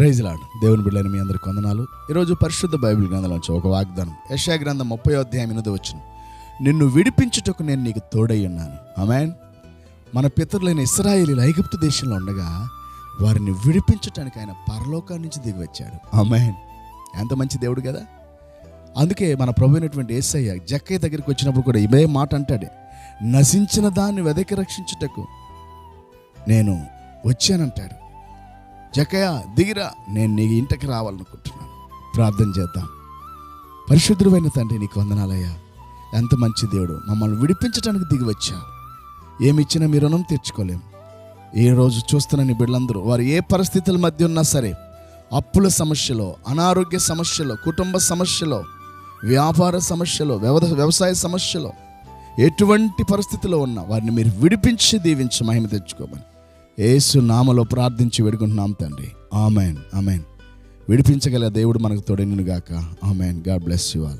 Praise lord. దేవుని బిడ్డలైన మీ అందరికి వందనాలు. ఈరోజు పరిశుద్ధ బైబిల్ గ్రంథంలోంచి ఒక వాగ్దానం, యెషయా గ్రంథం 30:8 నిన్ను విడిపించుటకు నేను నీకు తోడై ఉన్నాను. ఆమేన్. మన పితరులైన ఇశ్రాయేలీయులు ఐగుప్తు దేశంలో ఉండగా వారిని విడిపించటానికి ఆయన పరలోకాన్ని నుంచి దిగి వచ్చాడు. ఆమేన్. ఎంత మంచి దేవుడు కదా. అందుకే మన ప్రభు అయినటువంటి యేసయ్య జక్కయ్య దగ్గరికి వచ్చినప్పుడు కూడా ఇదే మాట అంటాడు, నశించిన దాన్ని వెదకి రక్షించుటకు నేను వచ్చానంటాడు. జక్కయ్య దిగిరా, నేను నీ ఇంటికి రావాలనుకుంటున్నాను. ప్రార్థన చేద్దాం. పరిశుద్ధుడైన తండ్రి, నీకు వందనాలయ్యా. ఎంత మంచి దేవుడు, మమ్మల్ని విడిపించడానికి దిగి వచ్చావు. ఏమిచ్చినా మీ రుణం తీర్చుకోలేం. ఈ రోజు చూస్తున్న నీ బిడ్డలందరూ వారు ఏ పరిస్థితుల మధ్య ఉన్నా సరే, అప్పుల సమస్యలో, అనారోగ్య సమస్యలో, కుటుంబ సమస్యలో, వ్యాపార సమస్యలో, వ్యవసాయ సమస్యలో, ఎటువంటి పరిస్థితిలో ఉన్నా వారిని మీరు విడిపించి దీవించి మహిమ తెచ్చుకోమని యేసు నామములో ప్రార్థించి వేడుకుంటున్నాం తండ్రి. Amen, amen. విడిపించగల దేవుడు మనకు తోడైనను గాక. Amen. God bless you all.